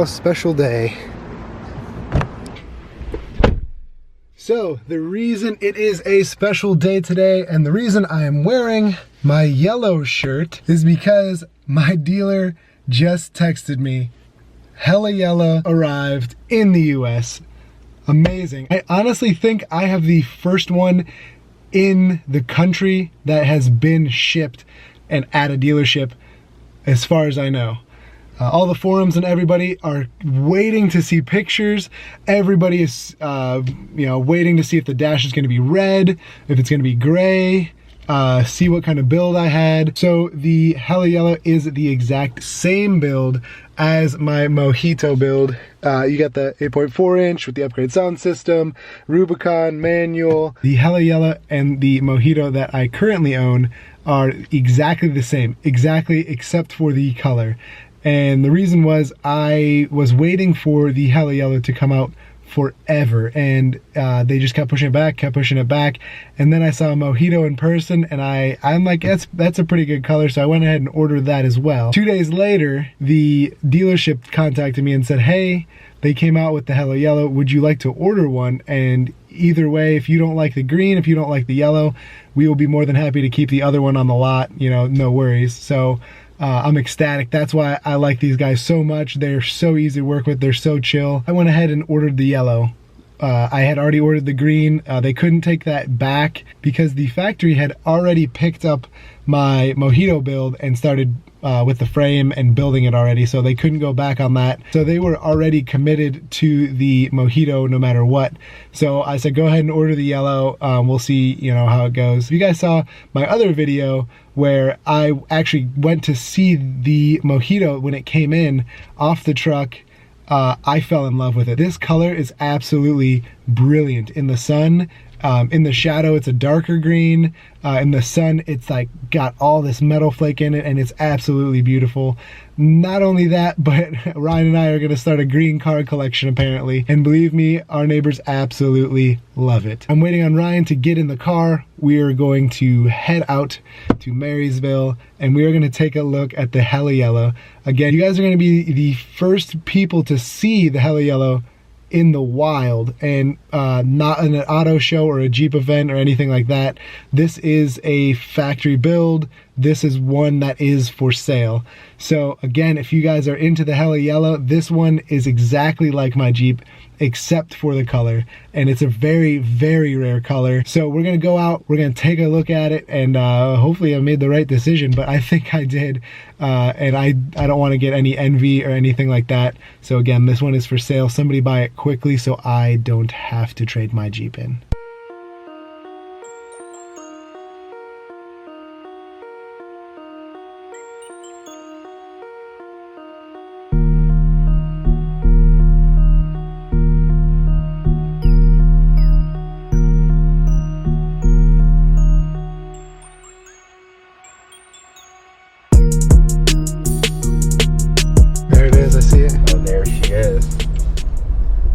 special day. So the reason it is a special day today and the reason I am wearing my yellow shirt is because my dealer just texted me, Hella Yella arrived in the US. Amazing. I honestly think I have the first one in the country that has been shipped and at a dealership as far as I know. All the forums and everybody are waiting to see pictures. Everybody is waiting to see if the dash is going to be red, if it's going to be gray, see what kind of build I had. So the Hella Yella is the exact same build as my Mojito build. You got the 8.4 inch with the upgrade sound system, Rubicon, manual. The Hella Yella and the Mojito that I currently own are exactly the same, exactly except for the color. And the reason was I was waiting for the Hella Yella to come out forever, and they just kept pushing it back, and then I saw a Mojito in person, and I'm like, that's a pretty good color, so I went ahead and ordered that as well. 2 days later, the dealership contacted me and said, hey, they came out with the Hella Yella, would you like to order one? And either way, if you don't like the green, if you don't like the yellow, we will be more than happy to keep the other one on the lot, you know, no worries. So I'm ecstatic. That's why I like these guys so much. They're so easy to work with. They're so chill. I went ahead and ordered the yellow. I had already ordered the green. They couldn't take that back because the factory had already picked up my Mojito build and started with the frame and building it already, so they couldn't go back on that. So they were already committed to the Mojito no matter what. So I said, go ahead and order the yellow. We'll see, you know, how it goes. If you guys saw my other video where I actually went to see the Mojito when it came in off the truck, I fell in love with it. This color is absolutely brilliant in the sun. In the shadow, it's a darker green. In the sun, it's like got all this metal flake in it, and it's absolutely beautiful. Not only that, but Ryan and I are going to start a green car collection apparently, and believe me, our neighbors absolutely love it. I'm waiting on Ryan to get in the car. We are going to head out to Marysville, and we are going to take a look at the Hella Yella. Again, you guys are going to be the first people to see the Hella Yella in the wild, and not in an auto show or a Jeep event or anything like that. This is a factory build. This is one that is for sale. So again, if you guys are into the Hella Yella, this one is exactly like my Jeep except for the color, and it's a very, very rare color. So we're gonna go out, we're gonna take a look at it, and hopefully I made the right decision, but I think I did. And I don't want to get any envy or anything like that. So again, this one is for sale. Somebody buy it quickly so I don't have to trade my Jeep in. I see it. Oh, there she is.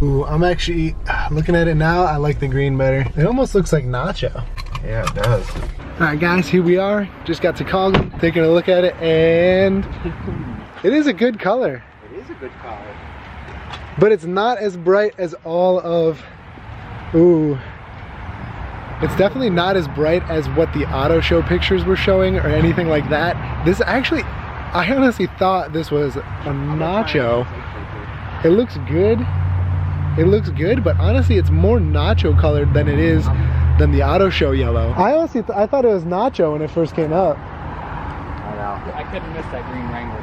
Ooh, I'm actually looking at it now. I like the green better. It almost looks like Nacho. Yeah, it does. All right, guys, here we are. Just got to COUGHLIN, taking a look at it, and it is a good color. It is a good color. But it's not as bright as all of, ooh. It's definitely not as bright as what the auto show pictures were showing or anything like that. This actually, I honestly thought this was a Nacho. It looks good. It looks good, but honestly, it's more Nacho colored than it is than the auto show yellow. I honestly, I thought it was Nacho when it first came up. I know. I couldn't miss that green Wrangler.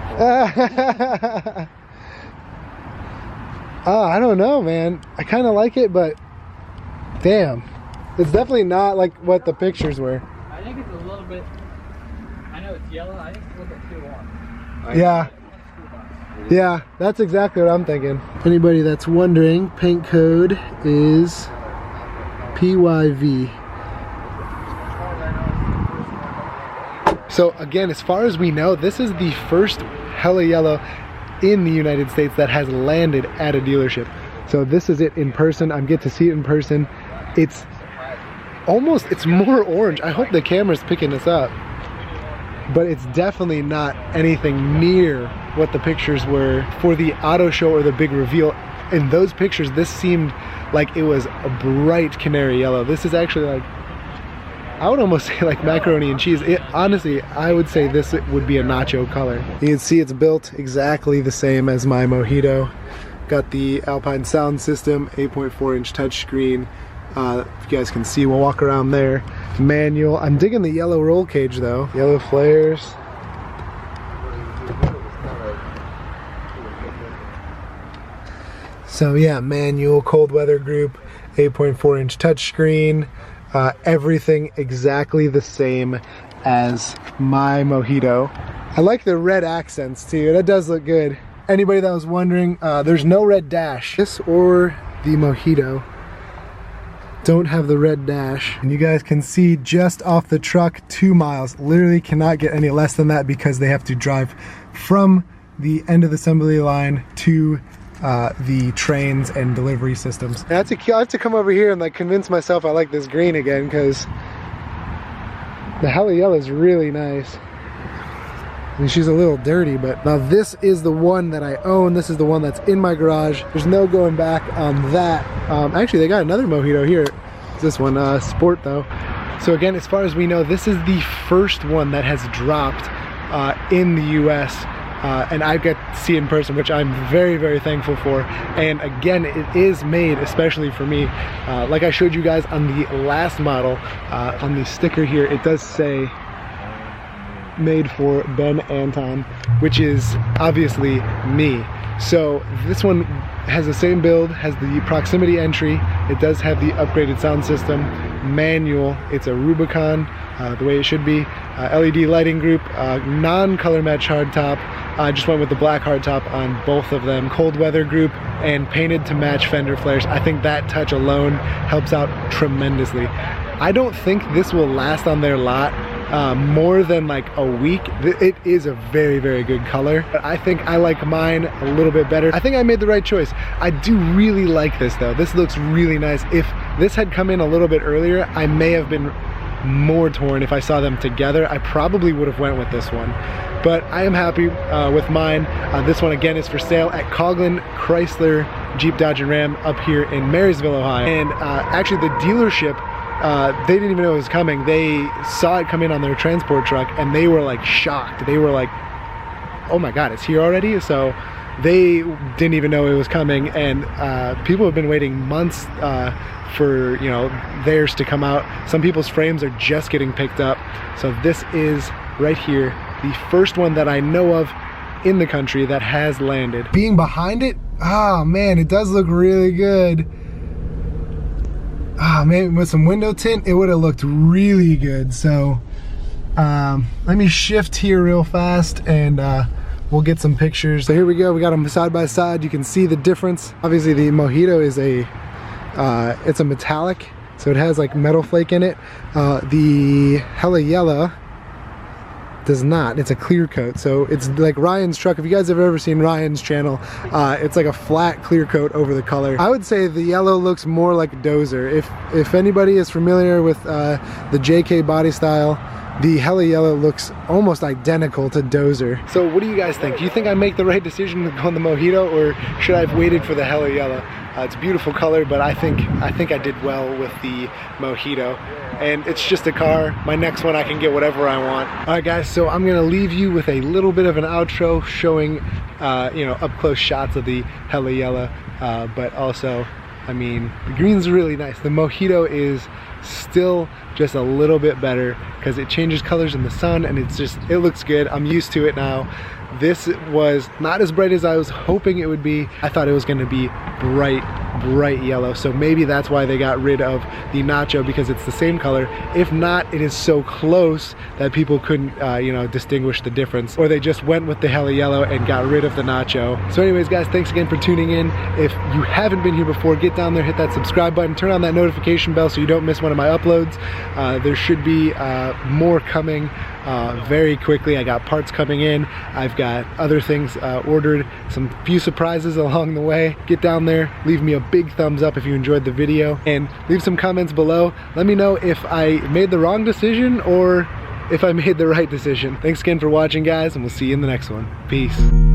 Oh, I don't know, man. I kind of like it, but damn, it's definitely not like what the pictures were. I think it's a little bit. I know it's yellow. I think it's a little bit too warm. Yeah. Yeah, that's exactly what I'm thinking. Anybody that's wondering, paint code is PYV. So again, as far as we know, this is the first Hella Yella in the United States that has landed at a dealership. So this is it in person. I'm getting to see it in person. It's almost, it's more orange. I hope the camera's picking this up. But it's definitely not anything near what the pictures were for the auto show or the big reveal. In those pictures, this seemed like it was a bright canary yellow. This is actually like, I would almost say like macaroni and cheese. Honestly, I would say this would be a nacho color. You can see it's built exactly the same as my Mojito. Got the Alpine sound system, 8.4-inch touchscreen. If you guys can see, we'll walk around there. Manual. I'm digging the yellow roll cage though. Yellow flares. So yeah, manual, cold weather group, 8.4-inch touchscreen. Everything exactly the same as my Mojito. I like the red accents too, that does look good. Anybody that was wondering, there's no red dash. This or the Mojito don't have the red dash. And you guys can see just off the truck, 2 miles. Literally cannot get any less than that because they have to drive from the end of the assembly line to the trains and delivery systems. I have to come over here and like convince myself I like this green again, because the HELLA YELLA is really nice. I mean, she's a little dirty, but now this is the one that I own. This is the one that's in my garage. There's no going back on that. Actually, they got another Mojito here. It's this one, Sport though. So again, as far as we know, this is the first one that has dropped in the US. And I get to see in person, which I'm very, very thankful for. And again, it is made especially for me. Like I showed you guys on the last model, on the sticker here, it does say made for Ben Anton, which is obviously me. So this one has the same build, has the proximity entry. It does have the upgraded sound system, manual. It's a Rubicon, the way it should be. LED lighting group, non-color match hardtop. I just went with the black hardtop on both of them. Cold weather group and painted to match fender flares. I think that touch alone helps out tremendously. I don't think this will last on their lot more than like a week. It is a very, very good color, but I think I like mine a little bit better. I think I made the right choice. I do really like this though. This looks really nice. If this had come in a little bit earlier, I may have been more torn. If I saw them together, I probably would have went with this one, but I am happy with mine. This one again is for sale at Coughlin Chrysler Jeep Dodge and Ram up here in Marysville, Ohio. And actually the dealership, they didn't even know it was coming. They saw it come in on their transport truck and they were like shocked. They were like, oh my god, it's here already? So they didn't even know it was coming, and people have been waiting months for, you know, theirs to come out. Some people's frames are just getting picked up. So this is right here, the first one that I know of in the country that has landed. Being behind it, oh man, it does look really good. Ah man, with some window tint, it would have looked really good. So let me shift here real fast and we'll get some pictures. So here we go, we got them side by side. You can see the difference. Obviously the Mojito is it's a metallic, so it has like metal flake in it. The HELLA YELLA does not. It's a clear coat, so it's like Ryan's truck. If you guys have ever seen Ryan's channel, it's like a flat clear coat over the color. I would say the yellow looks more like Dozer. If anybody is familiar with the JK body style, the HELLA YELLA looks almost identical to Dozer. So what do you guys think? Do you think I make the right decision to go on the Mojito, or should I have waited for the HELLA YELLA? It's a beautiful color, but I think I did well with the Mojito. And it's just a car. My next one, I can get whatever I want. All right, guys, so I'm gonna leave you with a little bit of an outro showing, you know, up close shots of the HELLA YELLA, but also, I mean, the green's really nice. The Mojito is still just a little bit better because it changes colors in the sun, and it looks good. I'm used to it now. This was not as bright as I was hoping it would be. I thought it was gonna be bright yellow, so maybe that's why they got rid of the Nacho, because it's the same color. If not, it is so close that people couldn't you know, distinguish the difference, or they just went with the HELLA YELLA and got rid of the Nacho. So anyways, guys, thanks again for tuning in. If you haven't been here before, get down there, hit that subscribe button, turn on that notification bell so you don't miss one of my uploads. There should be more coming very quickly. I got parts coming in. I've got other things ordered, some few surprises along the way. Get down there, leave me a big thumbs up if you enjoyed the video, and leave some comments below. Let me know if I made the wrong decision or if I made the right decision. Thanks again for watching, guys, and we'll see you in the next one. Peace.